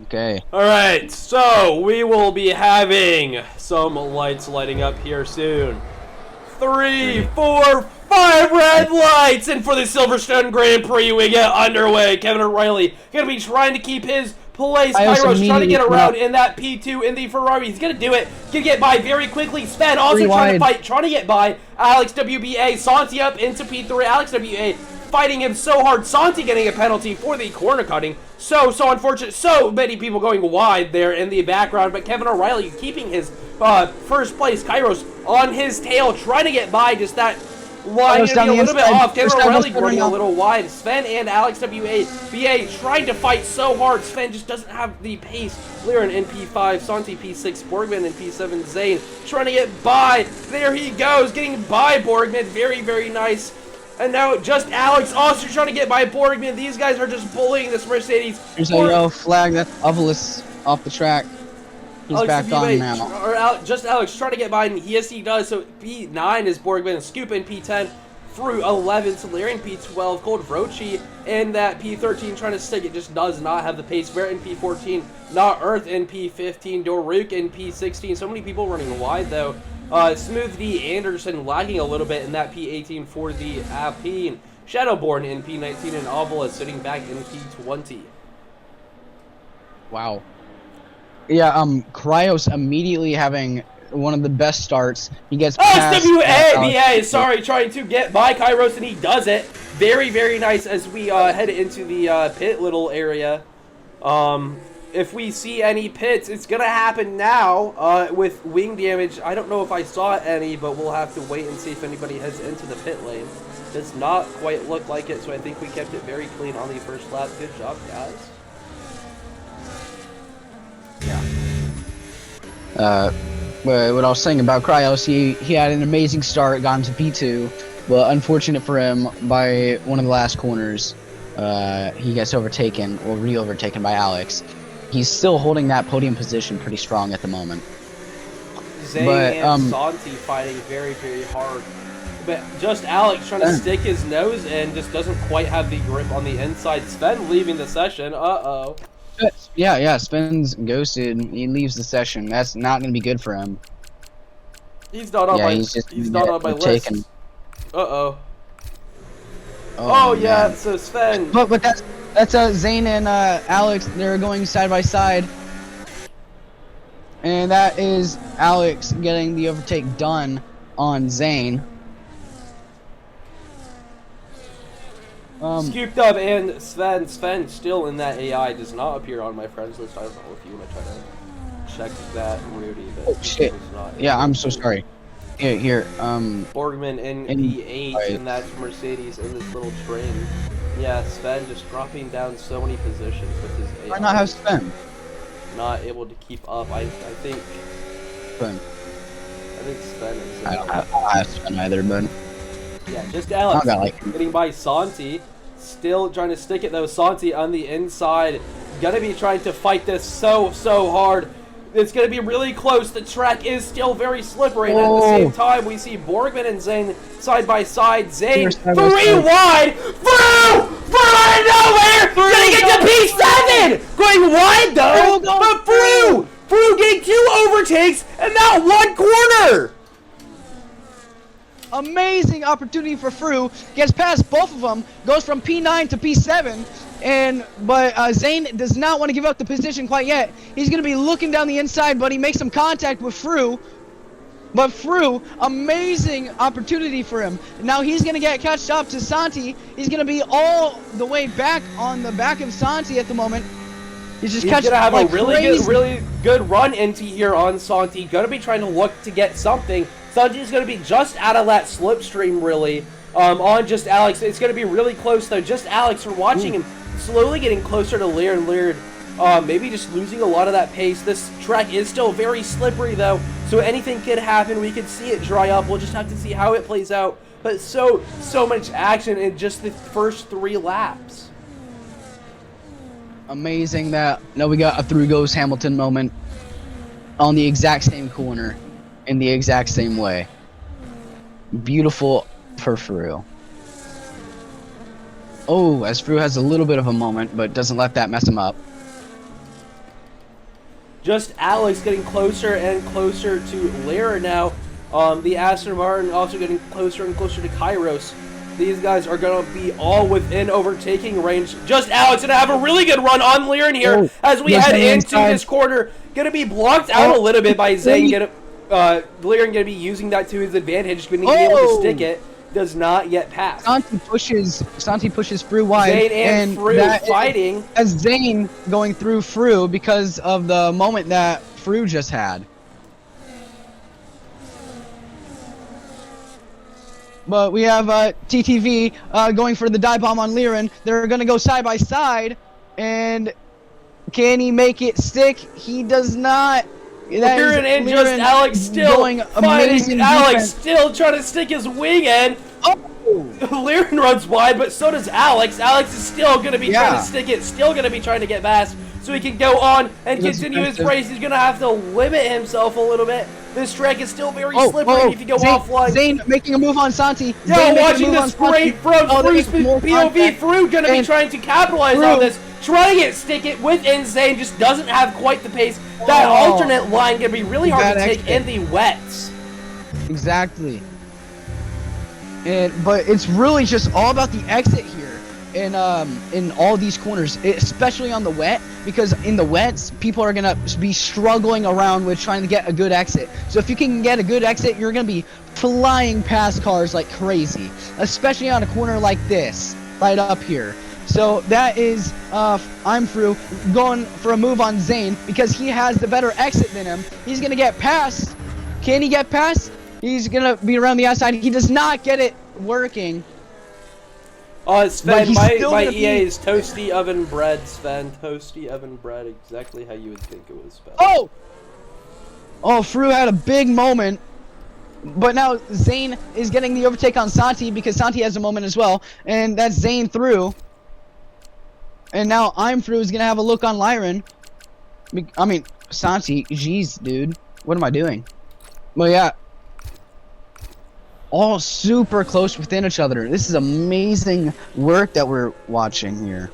Okay. Alright, so we will be having some lights lighting up here soon. 3, 4, 5 red lights! And for the Silverstone Grand Prix, we get underway. Kevin O'Reilly going to be trying to keep his place. Kairos trying to get around in that P2 in the Ferrari. He's going to do it. Going to get by very quickly. Sven also trying to fight, trying to get by Alex WBA. Santi up into P3. Alex WBA fighting him so hard. Santi getting a penalty for the corner cutting. So unfortunate. So many people going wide there in the background. But Kevin O'Reilly keeping his first place. Kairos on his tail, trying to get by. Just that line to be a little bit off. Kevin O'Reilly running a little wide. Sven and Alex WBA trying to fight so hard. Sven just doesn't have the pace. Liren in P5, Santi P6, Borgman in P7, Zane trying to get by. There he goes, getting by Borgman. Very, very nice. And now just Alex also trying to get by Borgman. These guys are just bullying this Mercedes. There's a yellow flag. That's Ovilus off the track. He's Alex back on now. Or just Alex trying to get by, and yes, he does. So P9 is Borgman, and Scoop in P10, through 11, Solarian P12, Cold Vrochi, and that P13 trying to stick. It just does not have the pace. Barrett in P14, Not Earth in P15, Doruk in P16. So many people running wide, though. Smooth D Anderson lagging a little bit in that P18 for the Alpine. Shadowborn in P19, and Avila sitting back in P20. Wow. Yeah, Cryos immediately having one of the best starts. He gets past SWABA, sorry, trying to get by Kairos, and he does it. Very, very nice as we head into the pit little area. If we see any pits, it's going to happen now with wing damage. I don't know if I saw any, but we'll have to wait and see if anybody heads into the pit lane. Does not quite look like it, so I think we kept it very clean on the first lap. Good job, guys. Yeah. What I was saying about Cryos, he had an amazing start, got into P2, but unfortunate for him, by one of the last corners, he gets overtaken, or re-overtaken by Alex. He's still holding that podium position pretty strong at the moment. Zane and Santi fighting very, very hard. But just Alex trying to stick his nose in, just doesn't quite have the grip on the inside. Sven leaving the session. Uh-oh. Yeah, Sven's ghosted. He leaves the session. That's not going to be good for him. He's not on my list. Uh-oh. Oh yeah, so Sven. But that's Zane and Alex. They're going side by side. And that is Alex getting the overtake done on Zane. Scooped up and Sven still in that AI does not appear on my friends list. I don't know if you want to try to check that, Rudy. Oh shit! Yeah, I'm so sorry. Here. Borgman in P8, and that's Mercedes in this little train. Yeah, Sven just dropping down so many positions with his AI. Why not have Sven? Not able to keep up. I think. Sven. I think Sven is. I don't have Sven either, but. Yeah, just Alex getting by Santi. Still trying to stick it though. Santi on the inside. Gonna be trying to fight this so hard. It's gonna be really close. The track is still very slippery. And at the same time, we see Borgman and Zane side by side. Zane 3 wide. Through out of nowhere. Gonna get to P7. Going wide though. But Fru getting 2 overtakes and not 1 corner. Amazing opportunity for Fru, gets past both of them, goes from P9 to P7, but Zane does not want to give up the position quite yet. He's going to be looking down the inside, but he makes some contact with Fru. But Fru, amazing opportunity for him. Now he's going to get catched up to Santi. He's going to be all the way back on the back of Santi at the moment. He's going to have a really good run into here on Santi. Going to be trying to look to get something. Santi's going to be just out of that slipstream, really, on just Alex. It's going to be really close, though. Just Alex, we're watching him slowly getting closer to Liren. Liren, maybe just losing a lot of that pace. This track is still very slippery, though, so anything could happen. We could see it dry up. We'll just have to see how it plays out. But so much action in just the first 3 laps. Amazing that, we got a through goes Hamilton moment on the exact same corner. In the exact same way. Beautiful for Fru. Oh, as Fru has a little bit of a moment, but doesn't let that mess him up. Just Alex getting closer and closer to Lyra now. The Aston Martin also getting closer and closer to Kairos. These guys are going to be all within overtaking range. Just Alex going to have a really good run on Lyran here as we head into this corner. Going to be blocked out a little bit by Zane. Lyran going to be using that to his advantage. Going to be able to stick it. Does not yet pass. Santi pushes Fru wide. Zane and Fru fighting. As Zane going through Fru because of the moment that Fru just had. But we have TTV going for the dive bomb on Lyran. They're going to go side by side. And can he make it stick? He does not. Lyran and just Alex still going fighting. Alex still trying to stick his wing in. Lyran runs wide, but so does Alex. Alex is still going to be trying to stick it. Still going to be trying to get past so he can go on and continue his race. He's going to have to limit himself a little bit. This track is still very slippery if you go offline. Zane making a move on Santi. Yeah, watching this great from Fru's POV. Fru going to be trying to capitalize on this. Trying to stick it with Insane, just doesn't have quite the pace. That alternate line going to be really hard to take in the wets. Exactly. But it's really just all about the exit here in all these corners, especially on the wet, because in the wets people are gonna be struggling around with trying to get a good exit. So if you can get a good exit, you're gonna be flying past cars like crazy, especially on a corner like this right up here. So that is I'm Fru going for a move on Zane because he has the better exit than him. He's gonna get past. Can he get past? He's gonna be around the outside. He does not get it working. Sven, my EA is toasty oven bread, Sven. Toasty oven bread, exactly how you would think it was spelled. Oh, Fru had a big moment. But now Zane is getting the overtake on Santi because Santi has a moment as well. And that's Zane through. And now I'm Fru is gonna have a look on Lyran. I mean, Santi, jeez, dude. What am I doing? Well, yeah. All super close within each other. This is amazing work that we're watching here.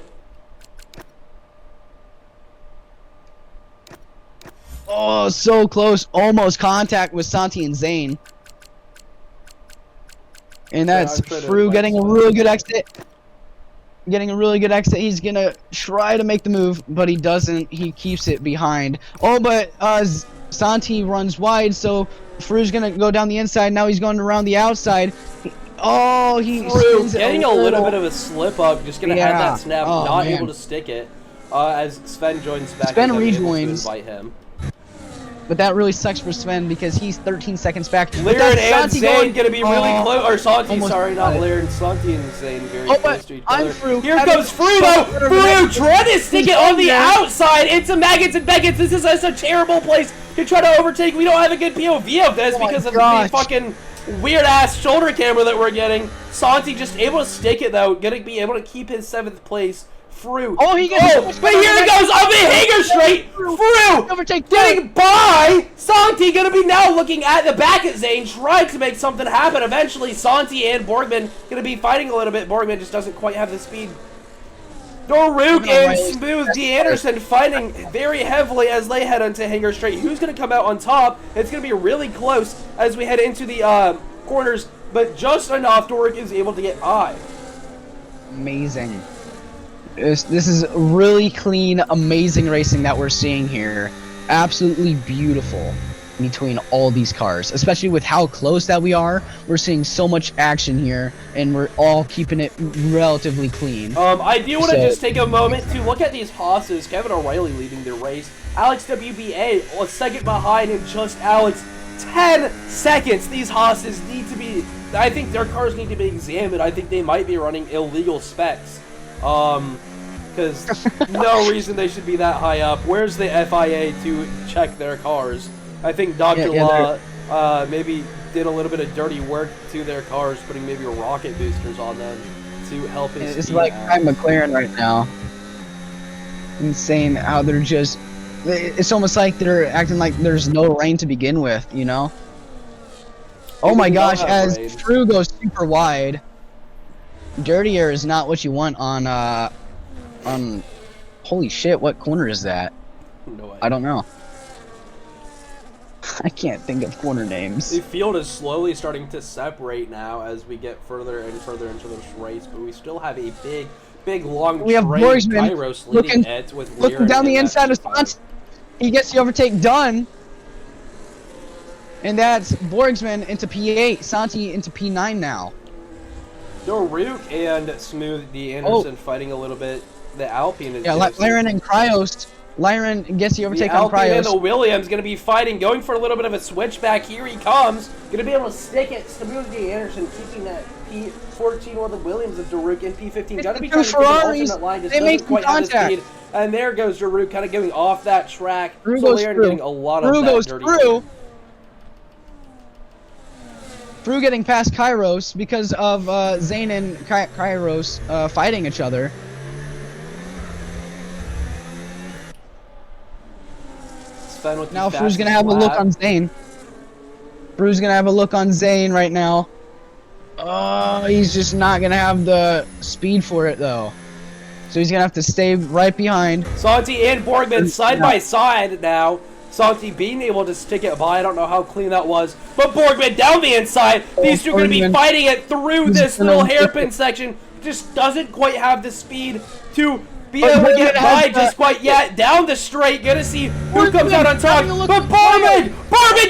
Oh, so close. Almost contact with Santi and Zane. And that's Fru getting a really good exit. Getting a really good exit. He's gonna try to make the move, but he doesn't. He keeps it behind. Oh, but Santi runs wide, so Fru's gonna go down the inside. Now he's going around the outside. Oh, he spins it getting a little bit of a slip up. Just gonna have that snap, not able to stick it. As Sven joins back, Sven rejoins. To invite him. But that really sucks for Sven because he's 13 seconds back. Lyran and Zane gonna be really close. Or Santi, sorry, not Lyran. Santi and Zane very close to each other. Fru. Here comes Fru though. Fru trying to stick it on the outside into Maggots and Beckets. This is such a terrible place to try to overtake. We don't have a good POV of this because of the fucking weird ass shoulder camera that we're getting. Santi just able to stick it though, gonna be able to keep his 7th place. Fru. Oh, he gets but here he goes up in Hanger Straight. Fru overtake getting by. Santi gonna be now looking at the back at Zane, trying to make something happen. Eventually, Santi and Borgman gonna be fighting a little bit. Borgman just doesn't quite have the speed. Doruk and Smooth D. Anderson fighting very heavily as they head into Hanger Straight. Who's gonna come out on top? It's gonna be really close as we head into the corners, but just enough. Doruk is able to get by. Amazing. This is really clean, amazing racing that we're seeing here. Absolutely beautiful between all these cars, especially with how close that we are. We're seeing so much action here, and we're all keeping it relatively clean. I do want to just take a moment to look at these Haas's. Kevin O'Reilly leading the race. Alex WBA was second behind, and just Alex 10 seconds. These Haas's need to be. I think their cars need to be examined. I think they might be running illegal specs. Because no reason they should be that high up. Where's the FIA to check their cars? I think Dr. Law maybe did a little bit of dirty work to their cars, putting maybe rocket boosters on them to help his It's like I'm McLaren right now. Insane how they're just... It's almost like they're acting like there's no rain to begin with, you know? Oh my gosh, as Fru goes super wide. Dirty air is not what you want on holy shit, what corner is that? No idea. I don't know. I can't think of corner names. The field is slowly starting to separate now as we get further and further into this race, but we still have a big, long We have train. Borgsman Kairos leading it with looking Lear down the in inside of that Santi. He gets the overtake done. And that's Borgsman into P8, Santi into P9 now. Daruk and Smooth D. Anderson fighting a little bit. The Alpine is Lyron and Cryos. Lyron gets the overtake on Alpine Cryos. and the Williams going to be fighting, going for a little bit of a switchback. Here he comes. Going to be able to stick it. Smooth D. Anderson keeping that P14 while the Williams of Daruk in P15. Got to be trying to Ferraris, alternate line. Just they make doesn't quite have the contact. speed. And there goes Daruk kind of going off that track. Fru So goes Lear through. getting a lot of Fru that goes dirty. through. Fru getting past Kairos because of Zane and Kairos fighting each other. Now Fru's gonna have a look on Zane. Fru's gonna have a look on Zane right now. Oh, he's just not gonna have the speed for it though. So he's gonna have to stay right behind. Santi and Borgman side by side now. Santi being able to stick it by. I don't know how clean that was. But Borgman down the inside. These two are going to be fighting it through this little hairpin section. Just doesn't quite have the speed to be able to get by just quite yet. Down the straight. Gonna see who comes out on top. But Borgman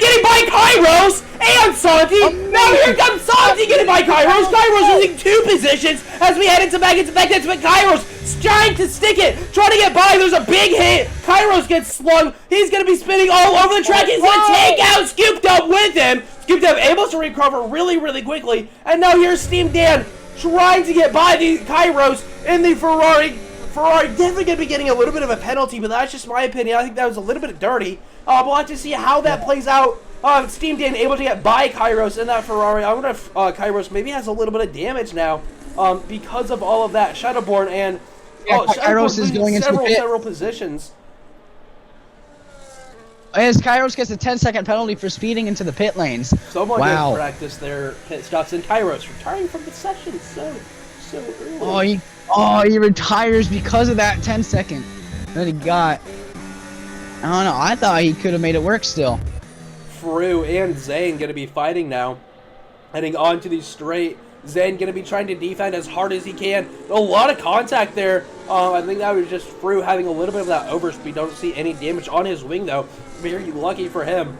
getting by Kairos and Santi. Now here comes Santi getting by Kairos. Kairos losing 2 positions as we head into back into back. But Kairos trying to stick it, trying to get by. There's a big hit. Kairos gets slung. He's going to be spinning all over the track. He's going to take out Scooped Up with him. Scooped Up able to recover really quickly. And now here's Steam Dan trying to get by the Kairos in the Ferrari. Ferrari definitely going to be getting a little bit of a penalty, but that's just my opinion. I think that was a little bit dirty. We'll have to see how that plays out. Steam Dan able to get by Kairos in that Ferrari. I wonder if Kairos maybe has a little bit of damage now because of all of that. Shadowborn and Kairos is going into several positions. As Kairos gets a 10-second penalty for speeding into the pit lanes. Someone did practice their pit stops, and Kairos retiring from the session so early. He retires because of that 10-second that he got. I don't know. I thought he could have made it work still. Fru and Zane going to be fighting now. Heading on to the straight. Zane going to be trying to defend as hard as he can. A lot of contact there. I think that was just Fru having a little bit of that overspeed. Don't see any damage on his wing, though. Very lucky for him.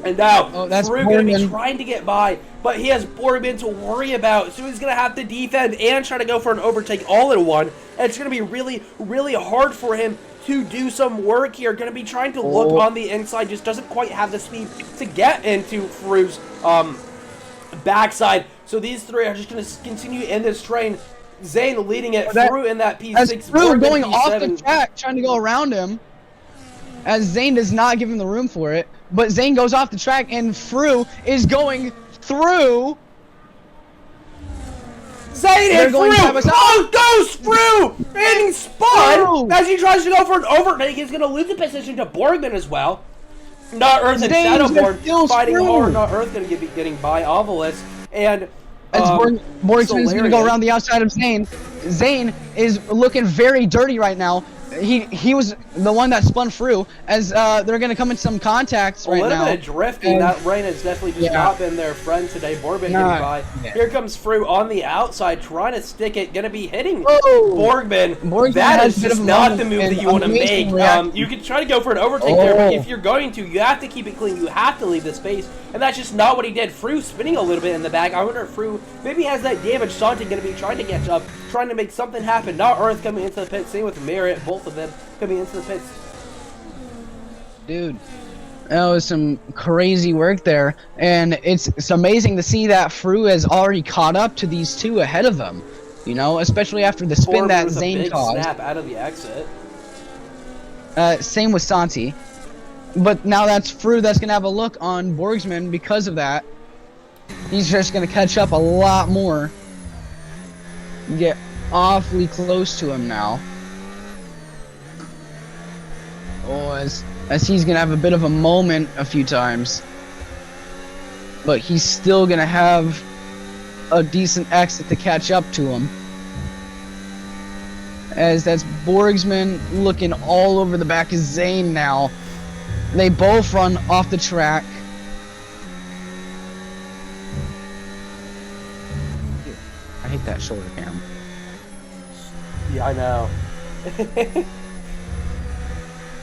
And now, Fru going to be trying to get by, but he has Borgman to worry about, so he's going to have to defend and try to go for an overtake all in one. And it's going to be really hard for him to do some work here. Going to be trying to look on the inside, just doesn't quite have the speed to get into Fru's backside. So these three are just going to continue in this train. Zane leading it, Fru in that P6. Fru going off the track, trying to go around him, as Zane does not give him the room for it. But Zane goes off the track, and Fru is going through. Zane and Fru! Oh, goes Fru! And spun as he tries to go for an overtake. He's going to lose the position to Borgman as well. Not Earth and Shadowborn fighting hard. Not Earth going to be getting by Ovilus. And Borgsman's going to go around the outside of Zane. Zane is looking very dirty right now. He was the one that spun Fru, as they're going to come in some contacts right now. A little bit of drifting. That rain has definitely just not been their friend today. Borgman getting by. Here comes Fru on the outside, trying to stick it. Going to be hitting Borgman. That is just not the move that you want to make. You can try to go for an overtake there, but if you're going to, you have to keep it clean. You have to leave the space, and that's just not what he did. Fru spinning a little bit in the back. I wonder if Fru maybe has that damage. Santi going to be trying to catch up, trying to make something happen. Not Earth coming into the pit. Same with Merritt. Both of them coming into the pits. Dude, that was some crazy work there, and it's amazing to see that Fru has already caught up to these two ahead of them. You know, especially after the spin that Zane caused. Snap out of the exit. Same with Santi, but now that's Fru that's gonna have a look on Borgsman because of that. He's just gonna catch up a lot more. Get awfully close to him now. Oh, as he's gonna have a bit of a moment a few times, but he's still gonna have a decent exit to catch up to him. As that's Borgsman looking all over the back of Zane now. They both run off the track. that shoulder cam. Yeah, I know.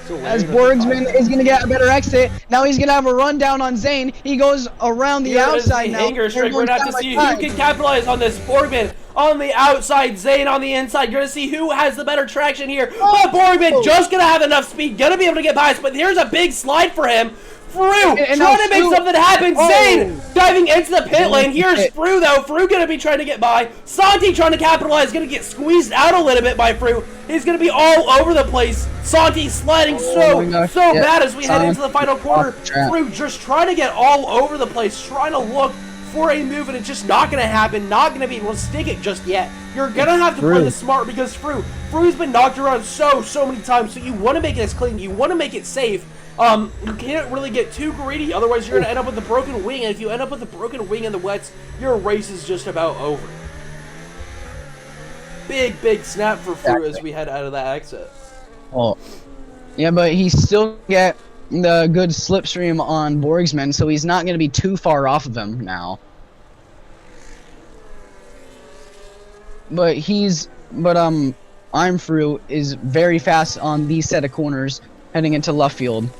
So As Borgsman is going to get a better exit. Now he's going to have a rundown on Zane. He goes around the outside now. Hanger strike. We're going to have to see who can capitalize on this. Borgman on the outside, Zane on the inside. You're going to see who has the better traction here. But Borgman just going to have enough speed. Going to be able to get by us. But here's a big slide for him. Fru trying to make something happen. Zane diving into the pit lane. Here's Fru though. Fru gonna be trying to get by. Santi trying to capitalize. Gonna get squeezed out a little bit by Fru. He's gonna be all over the place. Santi sliding so bad as we head into the final quarter. Fru just trying to get all over the place, trying to look for a move, and it's just not gonna happen. Not gonna be able to stick it just yet. You're gonna have to play this smart because Fru's been knocked around so many times. So you want to make it as clean. You want to make it safe. You can't really get too greedy, otherwise you're going to end up with a broken wing, and if you end up with a broken wing in the wets, your race is just about over. Big snap for Fru as we head out of that exit. Well, yeah, but he still get the good slipstream on Borgsman, so he's not going to be too far off of him now. But I'm Fru is very fast on these set of corners heading into left field.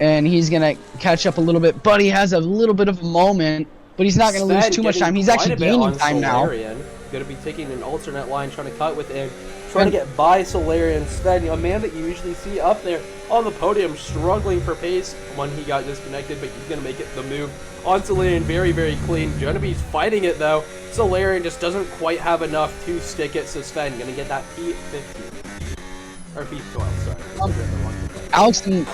And he's going to catch up a little bit, but he has a little bit of a moment, but he's not going to lose too much time. He's actually gaining time now. Going to be taking an alternate line, trying to cut with him, trying to get by Solarian. Sven, a man that you usually see up there on the podium, struggling for pace when he got disconnected, but he's going to make it the move on Solarian. Very clean. Going to be fighting it, though. Solarian just doesn't quite have enough to stick it, so Sven going to get that P15. Or P12, sorry. Alex and,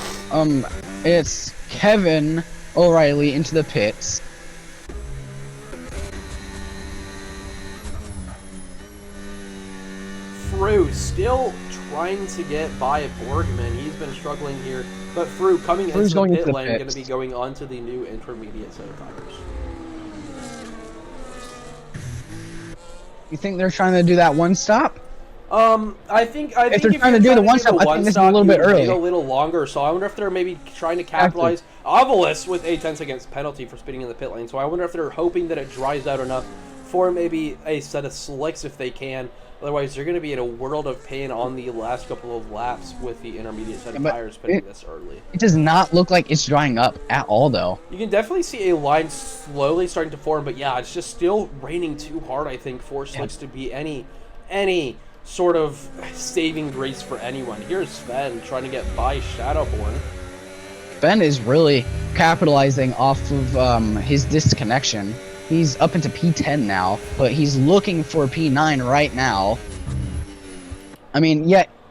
it's Kevin O'Reilly into the pits. Fru still trying to get by Borgman. He's been struggling here. But Fru coming into the pit lane, going to be going on to the new intermediate set of tires. You think they're trying to do that one stop? I think if they're trying to do the one stop, I think this is a little bit early. A little longer, so I wonder if they're maybe trying to capitalize. Ovilus with a 10-second penalty for speeding in the pit lane, so I wonder if they're hoping that it dries out enough for maybe a set of slicks if they can. Otherwise, they're going to be in a world of pain on the last couple of laps with the intermediate set of tires spinning this early. It does not look like it's drying up at all, though. You can definitely see a line slowly starting to form, but yeah, it's just still raining too hard, I think, for slicks to be any sort of saving grace for anyone. Here's Sven trying to get by Shadowborn. Ben is really capitalizing off of his disconnection. He's up into P10 now, but he's looking for P9 right now. I mean,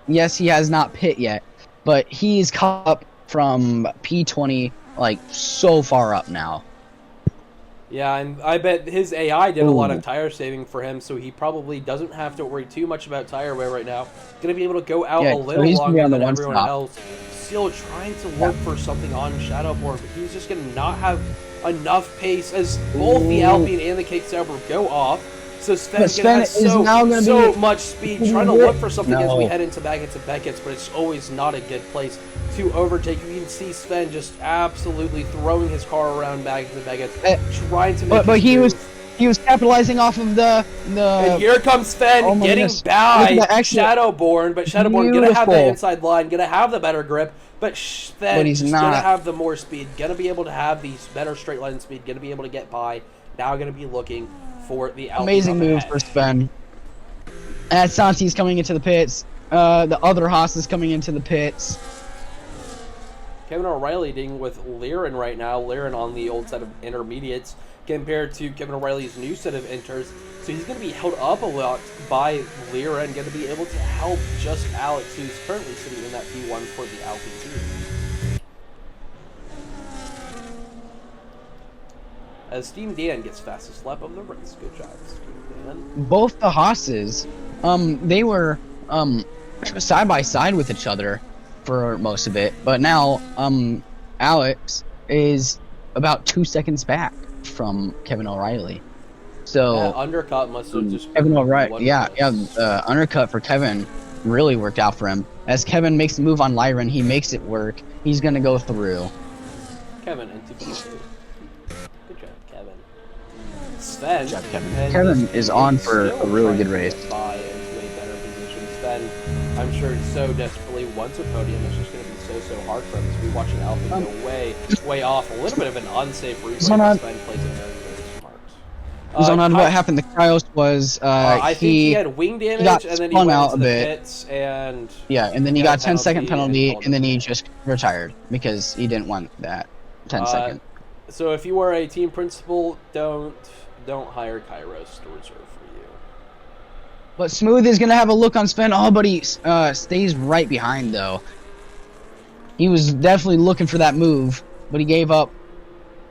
yes, he has not pit yet, but he's caught up from P20, like, so far up now. Yeah, and I bet his AI did a lot of tire saving for him, so he probably doesn't have to worry too much about tire wear right now. Going to be able to go out a little longer than everyone else. Still trying to look for something on Shadowborn, but he's just going to not have enough pace as both the Alpine and the Cake Sauber go off. So Sven's going to have so much speed, trying to look for something as we head into back into Beckett's, but it's always not a good place to overtake. You can see Sven just absolutely throwing his car around back into Beckett's, trying to make he was capitalizing off of the and here comes Sven getting by Shadowborn, but Shadowborn going to have the inside line, going to have the better grip, but Sven is going to have the more speed, going to be able to have the better straight line speed, going to be able to get by, now going to be looking for the amazing move for Sven. And Santi's coming into the pits. The other Haas is coming into the pits. Kevin O'Reilly dealing with Liren right now. Liren on the old set of intermediates compared to Kevin O'Reilly's new set of inters. So he's going to be held up a lot by Liren, going to be able to help just Alex, who's currently sitting in that P1 for the Alpine team. As Steam Dan gets fastest lap of the race. Good job, Steam Dan. Both the Haas's, they were side by side with each other for most of it, but now Alex is about 2 seconds back from Kevin O'Reilly. So yeah, undercut must have just Kevin O'Reilly. The undercut for Kevin really worked out for him. As Kevin makes the move on Liren, he makes it work. He's gonna go through. Kevin into P2. Good job, Kevin. Sven. Good job, Kevin. And Kevin is on for still a really trying good to race. get by into a better position. Sven, I'm sure, so desperately wants a podium. It's just going to be so hard for him to be watching Alpine go way off. A little bit of an unsafe replay, but Sven plays it very smart. Zonan, what happened to Kyos was I think he had wing damage, and then he went into the pits, and and then he got a 10-second penalty, and then he it. just retired because he didn't want that 10-second. So if you are a team principal, don't hire Kairos to reserve for you. But Smooth is gonna have a look on Sven. Oh, but he stays right behind though. He was definitely looking for that move, but he gave up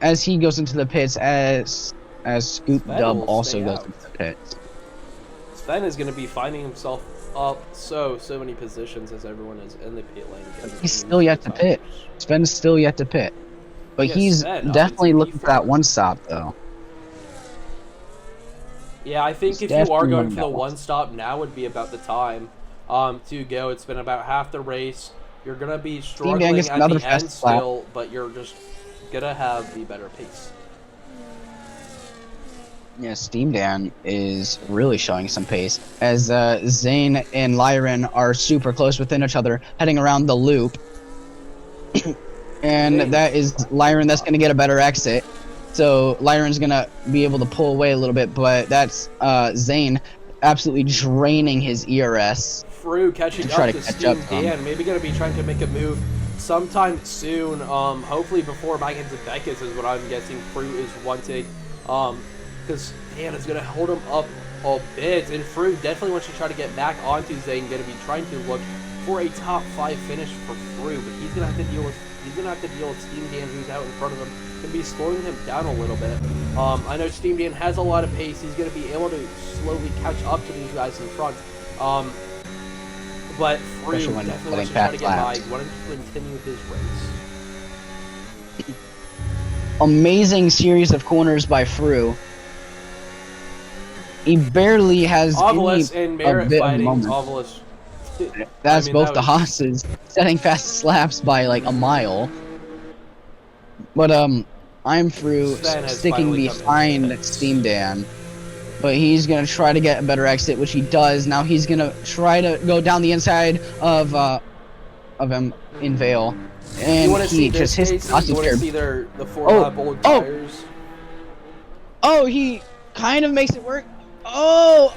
as he goes into the pits. As Scoop Dub also goes into the pits. Sven is gonna be finding himself up so many positions as everyone is in the pit lane. He's still yet to pit. Sven's still yet to pit. But he's definitely looking for that one stop, though. Yeah, I think if you are going for the one stop, now would be about the time to go. It's been about half the race. You're going to be struggling at the end still, but you're just going to have the better pace. Yeah, Steam Dan is really showing some pace. As Zane and Lyron are super close within each other, heading around the loop. And that is Lyron that's going to get a better exit. So Lyron's going to be able to pull away a little bit, but that's Zane absolutely draining his ERS. Fru catching up to Steam Dan, maybe going to be trying to make a move sometime soon. Hopefully before back into Beckett's is what I'm guessing Fru is wanting. Because Dan is going to hold him up a bit, and Fru definitely wants to try to get back onto Zane, going to be trying to look for a top 5 finish for Fru, but he's going to have to deal with Steam Dan, who's out in front of him, and be slowing him down a little bit. I know Steam Dan has a lot of pace. He's going to be able to slowly catch up to these guys in front. But Fru definitely wants to try to get by. He wanted to continue his race. Amazing series of corners by Fru. He barely has and Merritt fighting Ovilus. That's both the Haas's setting fast laps by like a mile. But I'm Fru sticking behind Steam Dan. But he's gonna try to get a better exit, which he does. Now he's gonna try to go down the inside of him in Vale. And he just hits the 4-lap old tires. Oh, he kind of makes it work. Oh,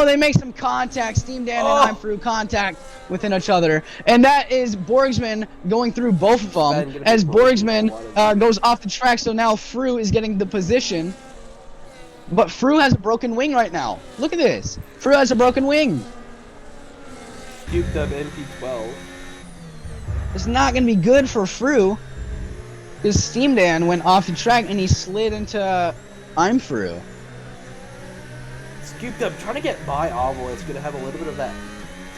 they make some contact. Steam Dan and I'm Fru contact within each other. And that is Borgsman going through both of them as Borgsman goes off the track. So now Fru is getting the position. But Fru has a broken wing right now. Look at this. Fru has a broken wing. Scooped up NP12. It's not going to be good for Fru. Because Steam Dan went off the track and he slid into I'm Fru. Scooped up, trying to get by Oval. It's going to have a little bit of that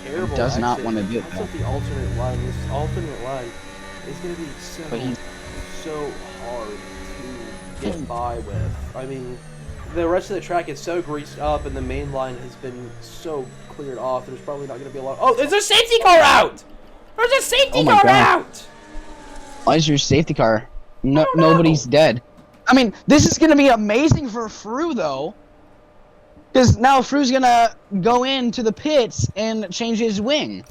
terrible does not want to do it, though. The alternate line. This alternate line is going to be so hard to get by with. I mean, the rest of the track is so greased up, and the main line has been so cleared off. There's probably not going to be a lot. Oh, there's a safety car out! There's a safety car out! Why is your safety car? No, nobody's dead. I mean, this is going to be amazing for Fru, though. Because now Fru's going to go into the pits and change his wing.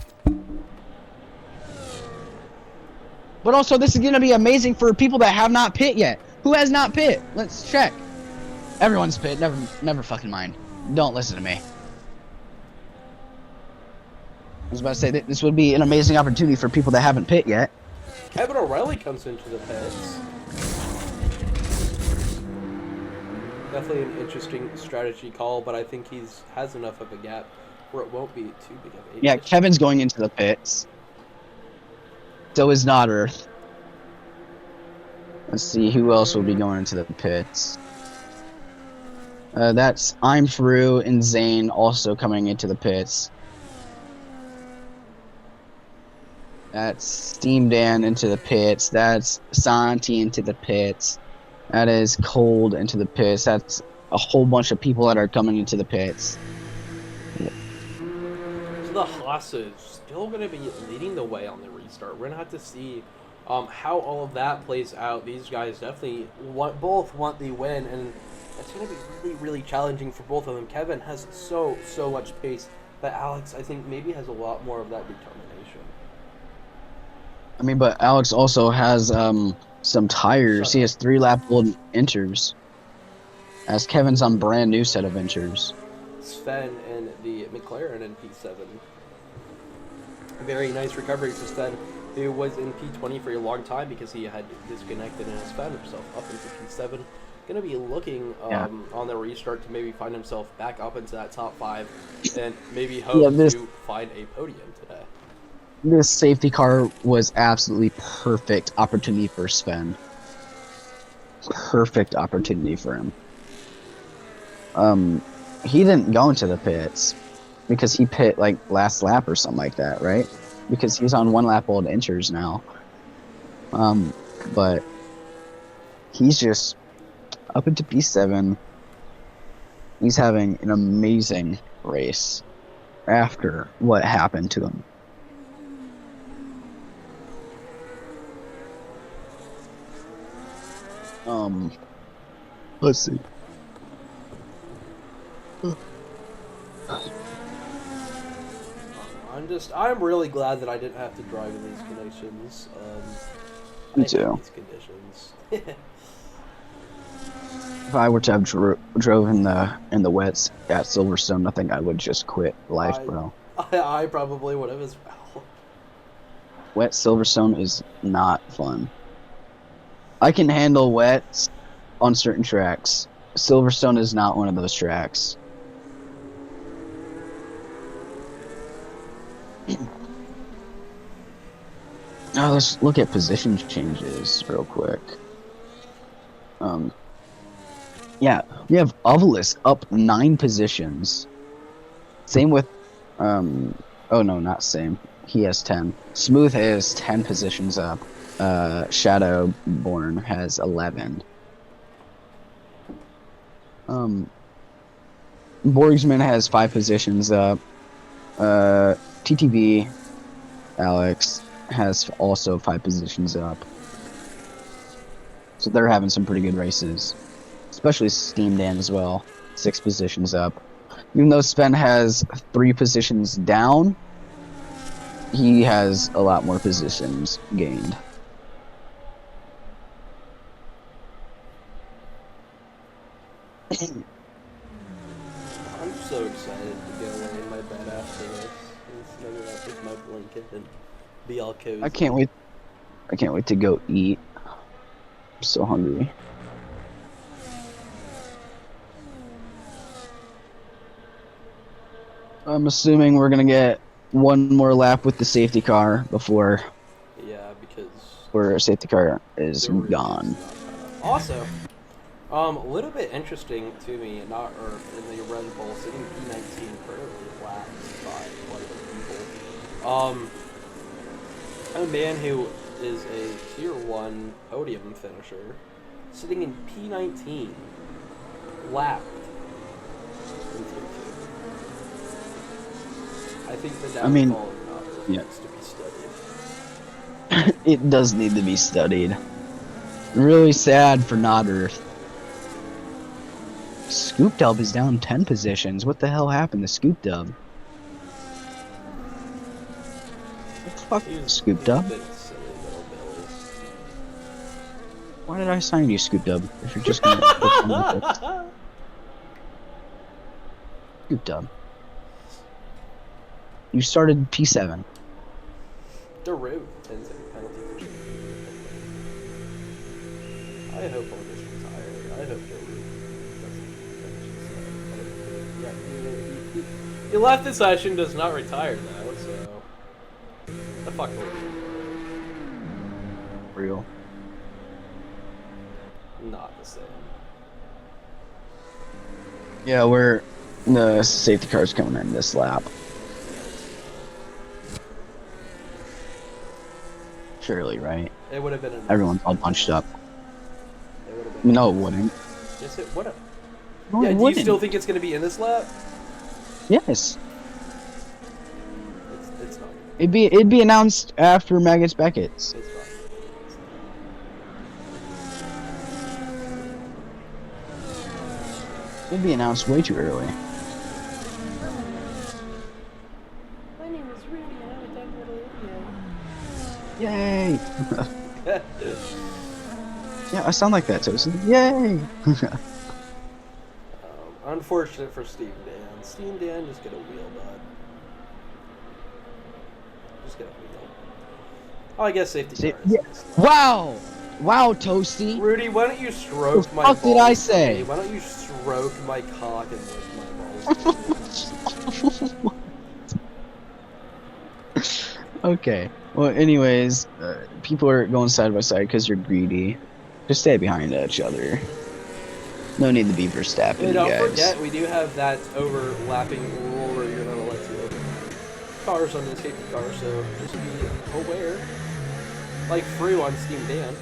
But also, this is going to be amazing for people that have not pit yet. Who has not pit? Let's check. Everyone's pit. Never fucking mind. Don't listen to me. I was about to say that this would be an amazing opportunity for people that haven't pit yet. Kevin O'Reilly comes into the pits. Definitely an interesting strategy call, but I think he's has enough of a gap where it won't be too big of a... Yeah, Kevin's going into the pits. So is Not Earth. Let's see who else will be going into the pits. That's I'm Fru and Zane also coming into the pits. That's Steam Dan into the pits. That's Santi into the pits. That is Cold into the pits. That's a whole bunch of people that are coming into the pits. So the Haas is still going to be leading the way on the restart. We're going to have to see how all of that plays out. These guys definitely both want the win, and it's going to be really, really challenging for both of them. Kevin has so much pace, but Alex, I think, maybe has a lot more of that determination. I mean, but Alex also has some tires. He has 3-lap-old inters. As Kevin's on brand new set of inters. Sven and the McLaren in P7. Very nice recovery for Sven, who was in P20 for a long time because he had disconnected and has found himself up into P7. Going to be looking on the restart to maybe find himself back up into that top 5 and maybe hope to find a podium today. This safety car was absolutely perfect opportunity for Sven. Perfect opportunity for him. He didn't go into the pits because he pit like last lap or something like that, right? Because he's on 1-lap-old inters now. But he's just up into P7. He's having an amazing race after what happened to him. Let's see. I'm really glad that I didn't have to drive in these conditions. Me too. These conditions. If I were to have drove in the wets at Silverstone, I think I would just quit life, bro. I probably would have as well. Wet Silverstone is not fun. I can handle wets on certain tracks. Silverstone is not one of those tracks. Now let's look at position changes real quick. Yeah, we have Ovilus up 9 positions. Same with, oh no, not same. He has 10. Smooth has 10 positions up. Shadowborn has 11. Borgsman has 5 positions up. TTV, Alex, has also 5 positions up. So they're having some pretty good races. Especially Steam Dan as well. 6 positions up. Even though Sven has 3 positions down, he has a lot more positions gained. I'm so excited to go lay in my bed after this and snuggle up with my blanket and be all cozy. I can't wait to go eat. I'm so hungry. I'm assuming we're gonna get one more lap with the safety car before. Yeah, because where safety car is gone. Also, a little bit interesting to me, in the Red Bull sitting P19 currently lapped by quite a few people. A man who is a tier 1 podium finisher, sitting in P19, lapped in tier 2. I think the downfall needs to be studied. It does need to be studied. Really sad for Not Earth. Scoop Dub is down 10 positions. What the hell happened to Scoop Dub? What the fuck, Scoop Dub? Why did I sign you, Scoop Dub? If you're just gonna perform with it. Scoop Dub. You started P7. Daru, 10-second penalty for sure. I hope I'll just retire. I hope Daru doesn't finish this. Yeah, he left the session, does not retire though, so... The fuck will he? Real. Not the same. Yeah, the safety car's coming in this lap. Surely, right? It would have been everyone's all bunched up. No, it wouldn't. Yes, it would have. No, yeah, it do wouldn't. you still think it's going to be in this lap? Yes. It's not. It'd be announced after Magus Beckett's. It's fine. It'd be announced way too early. My name is Rudy, and I'm a tech little Yay! idiot. Yeah, I sound like that, Tosin. Yay! Unfortunate for Steam Dan. Steam Dan, just get a wheel, bud. Just get a wheel. Oh, I guess safety car is nice. Wow! Wow, Toasty. Rudy, why don't you stroke my fuck balls? did I say? Why don't you stroke my cock and lick my balls? Okay. Well, anyways, people are going side by side because you're greedy. Just stay behind each other. No need to be Verstappen, Hey, don't guys. forget, we do have that overlapping rule where you're not allowed to cars on the safety car, so just be aware. Like Frew on Steam Dan.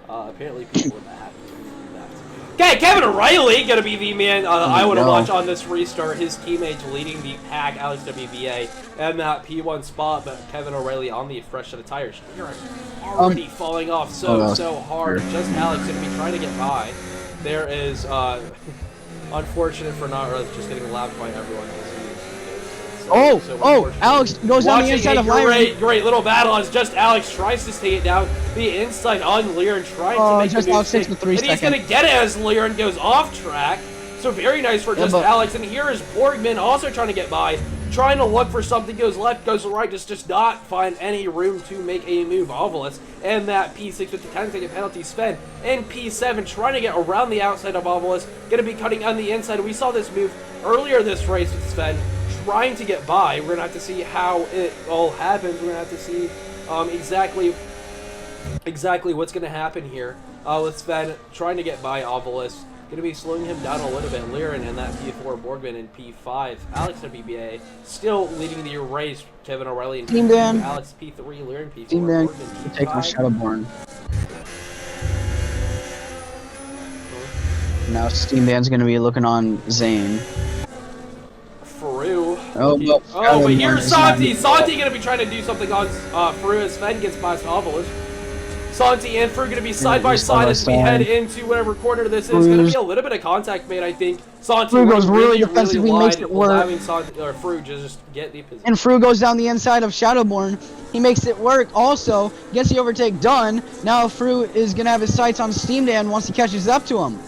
Apparently people are happy with that. Okay, Kevin O'Reilly gonna be the man I want to watch on this restart. His teammates leading the pack, Alex WBA, and that P1 spot, but Kevin O'Reilly on the fresh set of tires. You're already falling off so hard. Just Alex gonna be trying to get by. There is unfortunate for not just getting lapped by everyone. Alex goes down the inside of Lyron. Great little battle as just Alex tries to stay it down. The inside on Lyron trying to make just the Alex move. takes the 3 And he's going to get it as Lyron goes off track. So very nice for just Alex. And here is Borgman also trying to get by. Trying to look for something, goes left, goes right, just does not find any room to make a move. Ovilus and that P6 with the 10-second penalty. Sven and P7 trying to get around the outside of Ovilus. Going to be cutting on the inside. We saw this move earlier this race with Sven. Trying to get by. We're going to have to see how it all happens. We're going to have to see exactly what's going to happen here. With Sven trying to get by Ovilus. Going to be slowing him down a little bit. Lyron and that P4, Borgman in P5. Alex WBA still leading the race. Kevin O'Reilly in Team P2. Dan. Alex P3, Lyron P4, Team Dan, Borgman P5. take my Shadowborn. Now Steam Dan's going to be looking on Zane. Frew. But here's Santi. Santi going to be trying to do something on Frew as Sven gets past Ovilus. Santi and Frew going to be side by side as we head into whatever corner this is. Going to be a little bit of contact made, I think. Santi Frew goes really defensively, makes it work. Allowing Santi, or Frew just get the position. And Frew goes down the inside of Shadowborn. He makes it work. Also gets the overtake done. Now Frew is going to have his sights on Steam Dan once he catches up to him.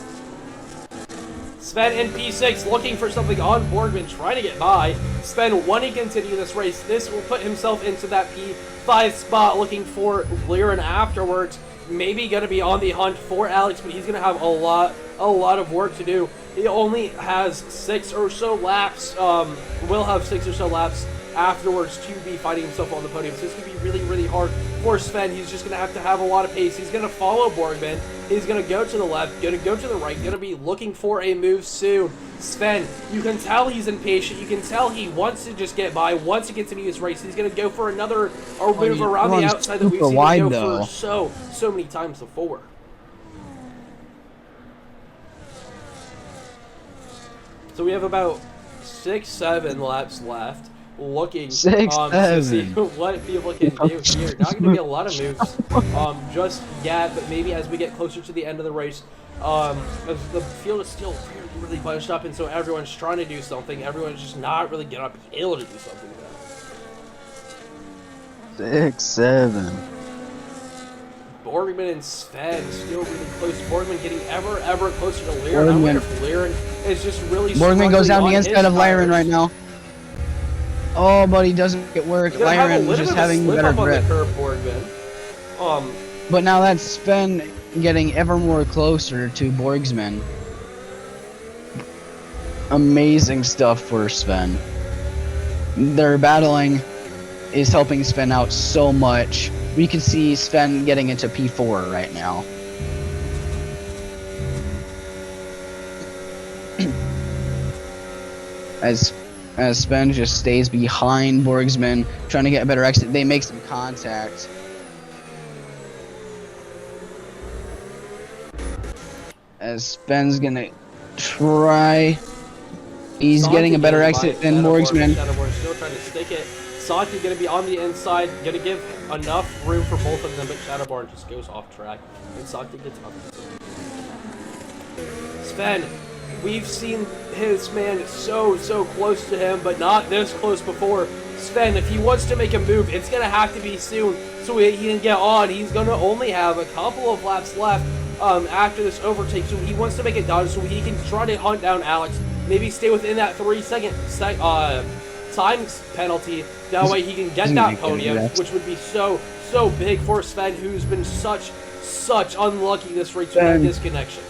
Sven in P6 looking for something on Borgman, trying to get by. Sven wanting to continue this race. This will put himself into that P5 spot, looking for Lyron afterwards. Maybe going to be on the hunt for Alex, but he's going to have a lot of work to do. He only has 6 or so laps, will have 6 or so laps afterwards to be fighting himself on the podium. So this is going to be really, really hard for Sven. He's just going to have a lot of pace. He's going to follow Borgman. He's going to go to the left, going to go to the right, going to be looking for a move soon. Sven, you can tell he's impatient. You can tell he wants to just get by, wants to continue his race. He's going to go for another move around the outside that we've seen him go for so many times before. So we have about 6-7 laps left. Looking to see what people can do here. Not going to be a lot of moves just yet, but maybe as we get closer to the end of the race, the field is still really bunched up, and so everyone's trying to do something. Everyone's just not really going to be able to do something yet. 6-7. Borgman and Sven still really close. Borgman getting ever closer to Lyron. I wonder if Lyron is just really Borgman goes down the inside of Lyron right now. Oh, but he doesn't get work. Lyron is just having better grip. But now that's Sven getting ever more closer to Borgsman. Amazing stuff for Sven. Their battling is helping Sven out so much. We can see Sven getting into P4 right now. As Sven just stays behind Borgsman, trying to get a better exit. They make some contact. As Sven's gonna try. He's getting a better exit than Borgsman. Still trying to stick it. Saki going to be on the inside, going to give enough room for both of them, but Shadowborn just goes off track, and Saki gets up. Sven, we've seen his man so close to him, but not this close before. Sven, if he wants to make a move, it's going to have to be soon so he can get on. He's going to only have a couple of laps left after this overtake, so he wants to make it done so he can try to hunt down Alex, maybe stay within that 3-second time penalty. That way he can get that podium, which would be so big for Sven, who's been such unlucky this race with that disconnection.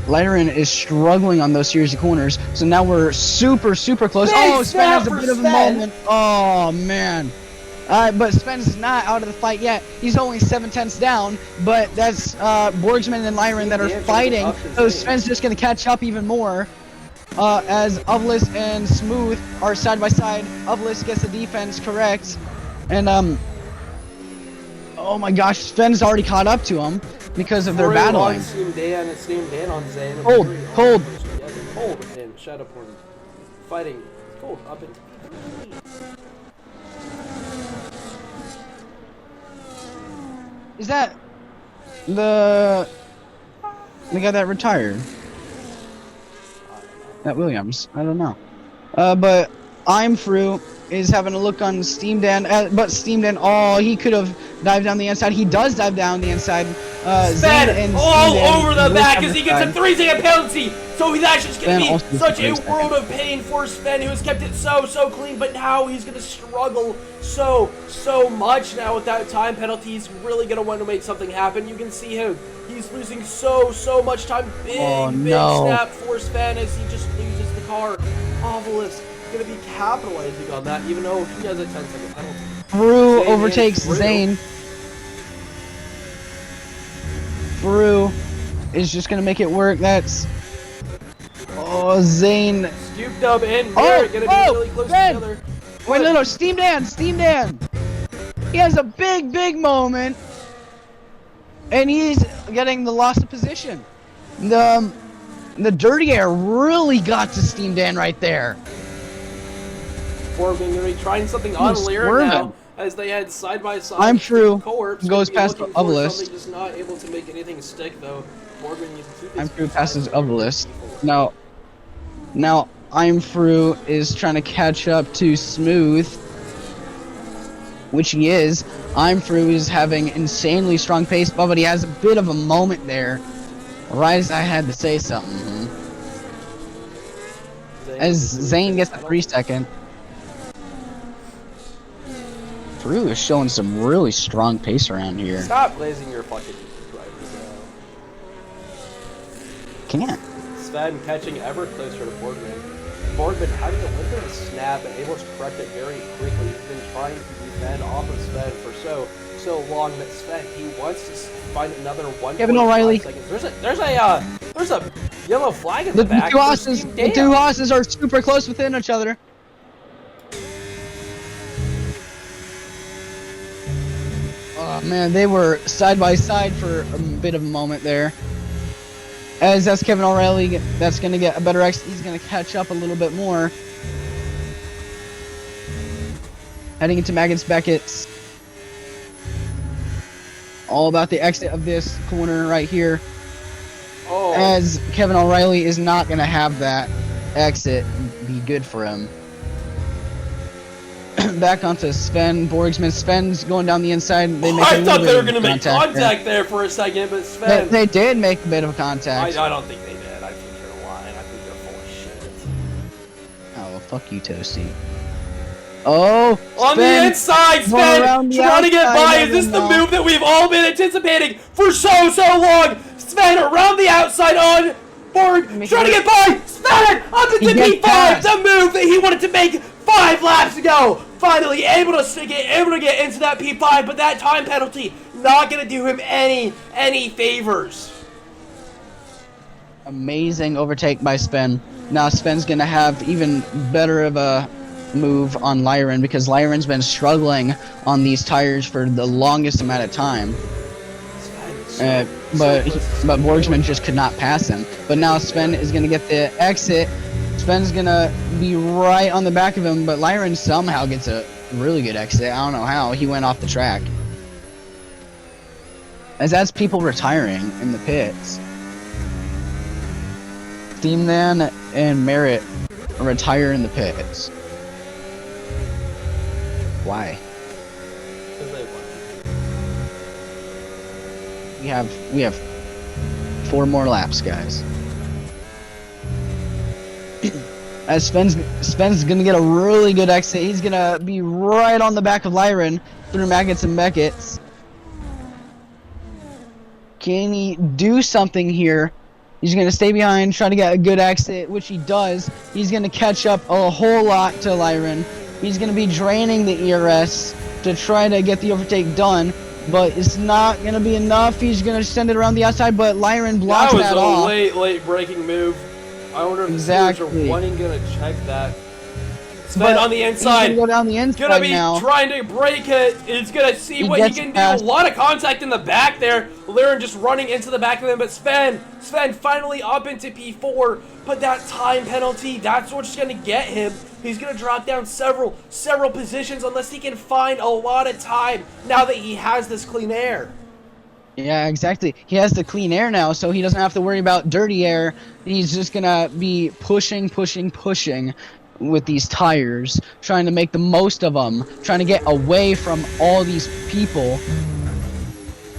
Lyron is struggling on those series of corners, so now we're super close. Oh, Sven has a bit of a moment. Oh, man. But Sven's not out of the fight yet. He's only 7/10 down, but that's Borgsman and Lyron that are fighting, so Sven's just going to catch up even more. As Uvlis and Smooth are side by side. Uvlis gets the defense correct, and oh my gosh, Sven's already caught up to him because of their battling. Steam Dan and Steam Dan on Zane. Cold. Cold and Shadowborn fighting. Cold up into Is that the guy that retired? That Williams? I don't know. But I'm through is having a look on Steam Dan, but Steam Dan, oh, he could have dived down the inside. He does dive down the inside. Sven all over the back as he gets a 3-second penalty. So that's just going to be such a world of pain for Sven, who has kept it so clean, but now he's going to struggle so much now with that time penalty. He's really going to want to make something happen. You can see him. He's losing so much time. Big snap for Sven as he just loses the car. Ovilus going to be capitalizing on that, even though he has a 10-second penalty. Brew overtakes Zane. Brew is just going to make it work. That's... Oh, Zane. Scooped up in here. Going to be really close together. Wait, no, Steam Dan. He has a big moment. And he's getting the loss of position. The dirty air really got to Steam Dan right there. Borgman going to be trying something on Lear now, as they had side by side. I'm true. Cohorts goes past the Uvlis. Just not able to make anything stick though. Borgman, I'm through passes Uvlis. Now I'm through is trying to catch up to Smooth, which he is. I'm through is having insanely strong pace, but he has a bit of a moment there. Right as I had to say something. As Zane gets the 3-second. Drew is showing some really strong pace around here. Stop blazing your fucking drivers out. Can't. Sven catching ever closer to Borgman. Borgman having a little bit of a snap and able to correct it very quickly. He's been trying to defend off of Sven for so long that Sven, he wants to find another 1.5 Kevin O'Reilly. seconds. There's a yellow flag in the back. The two horses are super close within each other. Oh man, they were side by side for a bit of a moment there. As that's Kevin O'Reilly, that's going to get a better exit. He's going to catch up a little bit more. Heading into Maggot's Beckett's. All about the exit of this corner right here. Oh. As Kevin O'Reilly is not going to have that exit be good for him. Back onto Sven Borgsman. Sven's going down the inside. I thought they were going to make contact there for a second, but Sven... They did make a bit of contact. I don't think they did. I think they're lying. I think they're full of shit. Oh, well, fuck you, Toasty. Oh, on the inside, Sven, trying to get by. Is this the move that we've all been anticipating for so long? Sven around the outside on Borg, trying to get by. Sven up into P5, the move that he wanted to make 5 laps ago. Finally able to stick it, able to get into that P5, but that time penalty not going to do him any favors. Amazing overtake by Sven. Now Sven's going to have even better of a move on Lyron because Lyron's been struggling on these tires for the longest amount of time. But Borgsman just could not pass him. But now Sven is going to get the exit Sven's gonna be right on the back of him, but Lyron somehow gets a really good exit. I don't know how. He went off the track. As that's people retiring in the pits. Steamman and Merritt retire in the pits. Why? We have 4 more laps, guys. As Sven's gonna get a really good exit. He's gonna be right on the back of Lyron through Maggots and Beckett's. Can he do something here? He's gonna stay behind, try to get a good exit, which he does. He's gonna catch up a whole lot to Lyron. He's gonna be draining the ERS to try to get the overtake done, but it's not gonna be enough. He's gonna send it around the outside, but Lyron blocks that off. That was a late breaking move. I wonder if the stewards are gonna check that. Sven on the inside. He's gonna go down the inside gonna be now. trying to break it. He's gonna see what he can do. A lot of contact in the back there. Lyron just running into the back of him, but Sven finally up into P4. But that time penalty, that's what's gonna get him. He's gonna drop down several positions unless he can find a lot of time now that he has this clean air. Yeah, exactly. He has the clean air now, so he doesn't have to worry about dirty air. He's just gonna be pushing with these tires, trying to make the most of them, trying to get away from all these people,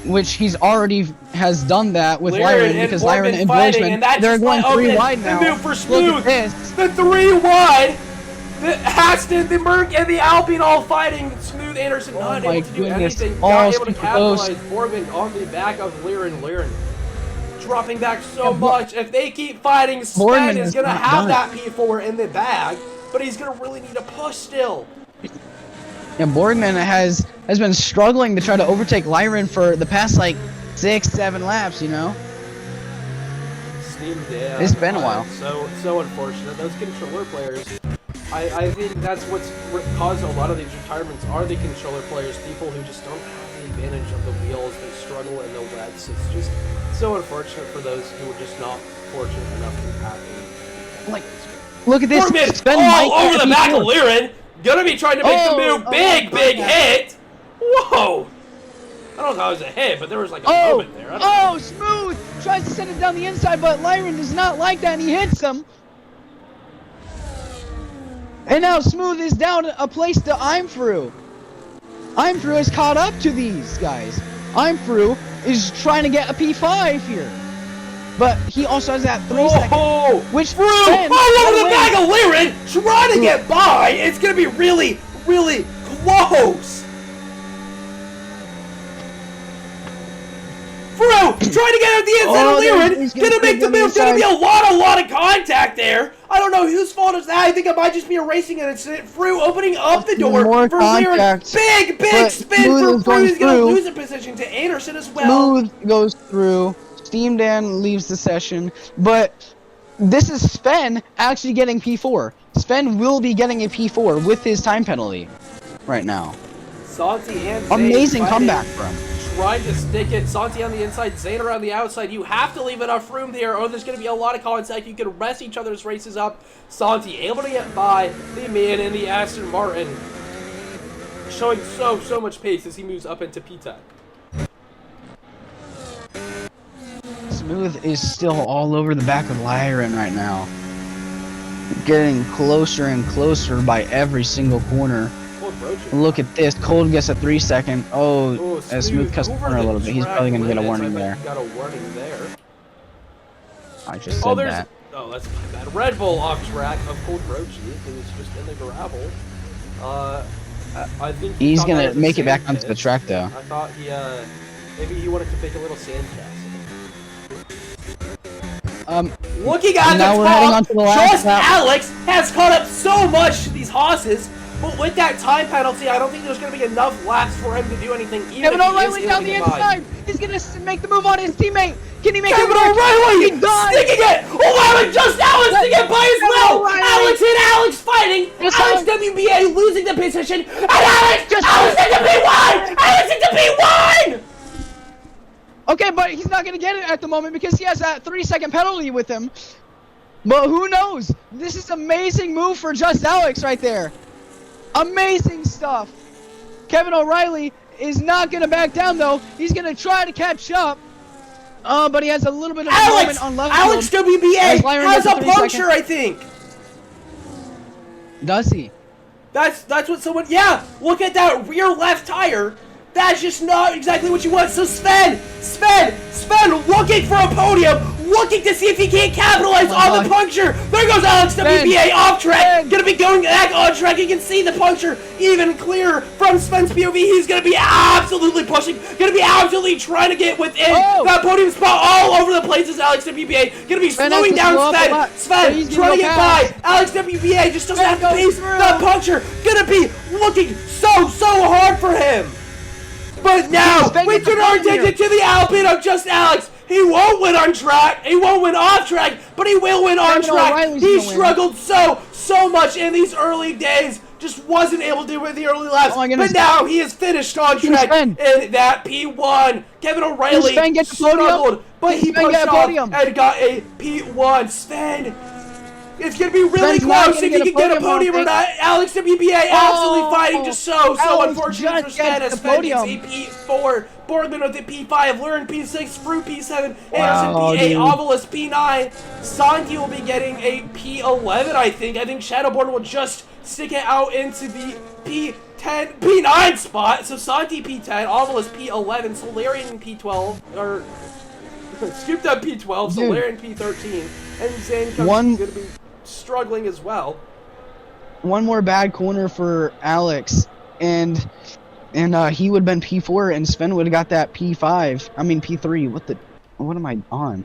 which he's already has done that with Lyron, because Lyron and Boisman, they're going 3 wide now. The move for Smooth, look at this. The 3 wide. The Haston, the Merc, and the Alpine all fighting. Smooth Anderson not able to do anything. Not able to capitalize. Borgman on the back of Lyron. Lyron dropping back so much. If they keep fighting, Sven is going to have that P4 in the bag, but he's going to really need a push still. Yeah, Borgman has been struggling to try to overtake Lyron for the past, like, 6-7 laps, you know? It's been a while. So unfortunate. Those controller players, I think that's what's caused a lot of these retirements are the controller players, people who just don't have the advantage of the wheels. They struggle in the wets. It's just so unfortunate for those who are just not fortunate enough to have it. Like, look at this. All over the back of Lyron. Gonna be trying to make the move. Big hit. Whoa. I don't know if that was a hit, but there was like a moment there. Smooth tries to send it down the inside, but Lyron does not like that, and he hits him. And now Smooth is down a place to I'm Through. I'm Through is caught up to these guys. I'm Through is trying to get a P5 here. But he also has that 3 second. Which Through all over the back of Lyron, trying to get by. It's going to be really close. Through, trying to get out the inside of Lyron, gonna make the move, gonna be a lot of contact there. I don't know whose fault is that. I think it might just be a racing incident. Through opening up the door for Lyron. Big spin for Through. He's gonna lose a position to Anderson as well. Smooth goes through. Steam Dan leaves the session, but this is Sven actually getting P4. Sven will be getting a P4 with his time penalty right now. Santi and amazing comeback from. Trying to stick it. Santi on the inside, Zane around the outside. You have to leave enough room there or there's going to be a lot of contact. You can rest each other's races up. Santi able to get by the man in the Aston Martin. Showing so much pace as he moves up into P10. Smooth is still all over the back of Lyron right now. Getting closer and closer by every single corner. Look at this. Cold gets a 3 second. As Smooth cuts the corner a little bit. He's probably going to get a warning there. Got a warning there. I just said that. Oh, that's my bad. Red Bull off track of Cold Roachy, who was just in the gravel. I think he's going to make it back onto the track, though. I thought maybe he wanted to make a little sand cast. Looking at now the top, just Alex has caught up so much to these hosses. But with that time penalty, I don't think there's going to be enough laps for him to do anything. Kevin O'Reilly down the inside. He's going to make the move on his teammate. Can he make Kevin O'Reilly sticking it. O'Reilly just Alex to get by as well. Alex and Alex fighting. Alex WBA losing the position. And Alex into P1. Alex into P1. Okay, but he's not going to get it at the moment because he has that 3 second penalty with him. But who knows? This is amazing move for Just Alex right there. Amazing stuff. Kevin O'Reilly is not going to back down, though. He's going to try to catch up. But he has a little bit of a moment on left Alex field. WBA has a puncture, seconds. I think. Does he? That's what someone... Yeah, look at that rear left tire. That's just not exactly what you want. So Sven looking for a podium, looking to see if he can't capitalize on the puncture. There goes Alex WBA off track. Gonna be going back on track. You can see the puncture even clearer from Sven's POV. He's gonna be absolutely pushing, gonna be absolutely trying to get within that podium spot all over the place as Alex WBA. Gonna be slowing down Sven trying to get by. Alex WBA just doesn't have to pace that puncture. Gonna be looking so hard for him. But now, we turn our attention to the Alpine of Just Alex. He won't win on track. He won't win off track, but he will win on track. He struggled so much in these early days. Just wasn't able to do it in the early laps. But now he is finished on track in that P1. Kevin O'Reilly struggled, but he pushed off and got a P1. Sven. It's going to be really close if he can get a podium or not. Alex WBA absolutely fighting, just so unfortunate for Sven as Sven gets a P4. Borgman with a P5, Lurin P6, Fruit P7, Anderson P8, Ovilus P9. Santi will be getting a P11, I think. I think Shadowborn will just stick it out into the P9 spot. So Santi P10, Ovilus P11, Solarian P12, or scooped up P12, Solarian P13, and Zane comes going to be struggling as well. One more bad corner for Alex, and he would have been P4, and Sven would have got that P5. I mean P3. What am I on?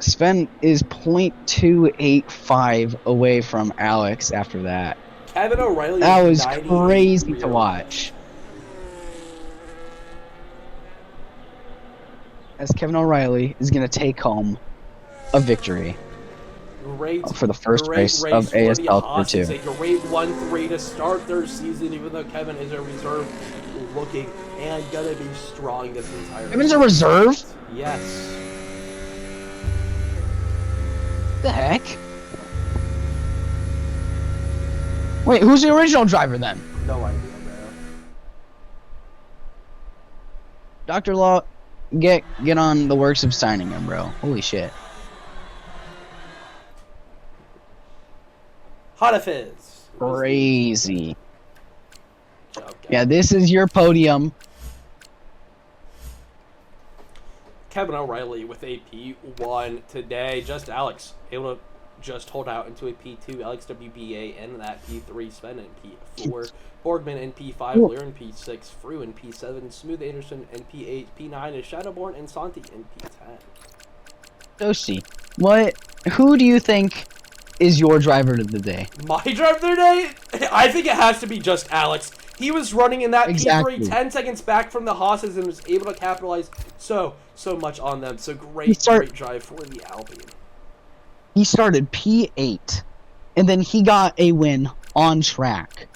Sven is 0.285 away from Alex after that. Kevin O'Reilly. That was crazy to watch. As Kevin O'Reilly is going to take home a victory. For the first race of ASL Tour 2. A great 1-3 to start their season, even though Kevin is a reserve looking and gonna be strong this entire Kevin's a reserve? Yes. The heck? Wait, who's the original driver then? No idea, bro. Dr. Law, get on the works of signing him, bro. Holy shit. Hanafiz. Crazy. Yeah, this is your podium. Kevin O'Reilly with a P1 today. Just Alex able to just hold out into a P2. Alex WBA and that P3. Sven in P4. Borgman in P5. Lear in P6. Frew in P7. Smooth Anderson in P8. P9 is Shadowborn and Santi in P10. Josie, who do you think is your driver of the day? My driver of the day? I think it has to be Just Alex. He was running in that P3 10 seconds back from the Haas's and was able to capitalize so much on them. So great drive for the Alpine. He started P8, and then he got a win on track.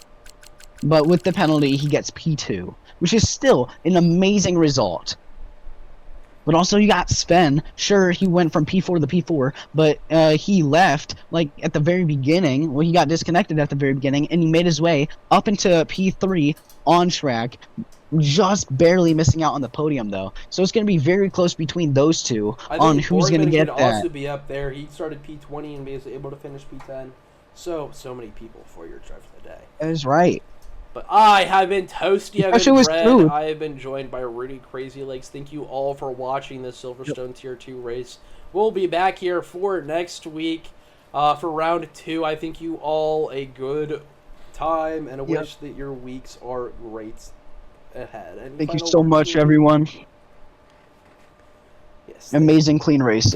But with the penalty, he gets P2, which is still an amazing result. But also you got Sven. Sure, he went from P4 to P4, but he left like at the very beginning. Well, he got disconnected at the very beginning, and he made his way up into P3 on track, just barely missing out on the podium though. So it's going to be very close between those two on who's going to get that. Also be up there. He started P20 and was able to finish P10. So many people for your drive for the day. That is right. But I have been Toasty, I've been Red, I have been joined by Rudy Crazy Legs. Thank you all for watching this Silverstone Tier 2 race. We'll be back here for next week for round 2. I think you all a good time, and I wish that your weeks are great ahead. Thank you so much, everyone. Yes. Amazing clean race.